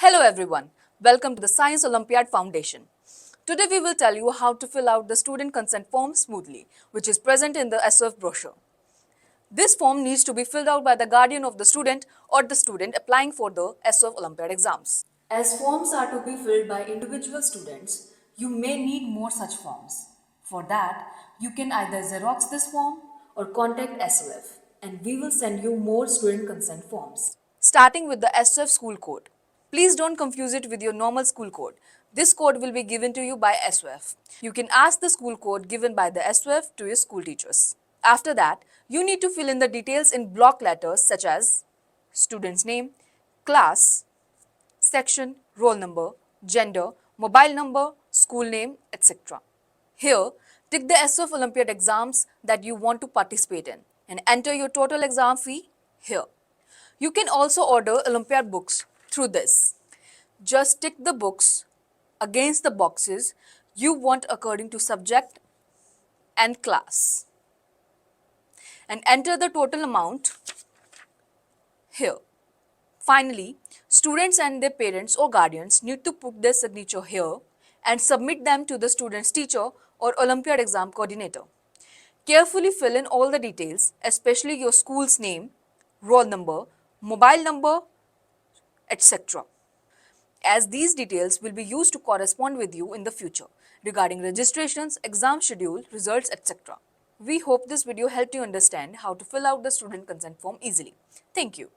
Hello everyone, welcome to the Science Olympiad Foundation. Today we will tell you how to fill out the student consent form smoothly, which is present in the SOF brochure. This form needs to be filled out by the guardian of the student or the student applying for the SOF Olympiad exams. As forms are to be filled by individual students, you may need more such forms. For that, you can either Xerox this form or contact SOF and we will send you more student consent forms. Starting with the SOF School Code. Please don't confuse it with your normal school code. This code will be given to you by SOF. You can ask the school code given by the SOF to your school teachers. After that, you need to fill in the details in block letters such as student's name, class, section, roll number, gender, mobile number, school name, etc. Here, tick the SOF Olympiad exams that you want to participate in and enter your total exam fee here. You can also order Olympiad books through this. Just tick the books against the boxes you want according to subject and class and enter the total amount here. Finally, students and their parents or guardians need to put their signature here and submit them to the student's teacher or Olympiad exam coordinator. Carefully fill in all the details, especially your school's name, roll number, mobile number, etc. as these details will be used to correspond with you in the future regarding registrations, exam schedule, results, etc. We hope this video helped you understand how to fill out the student consent form easily. Thank you.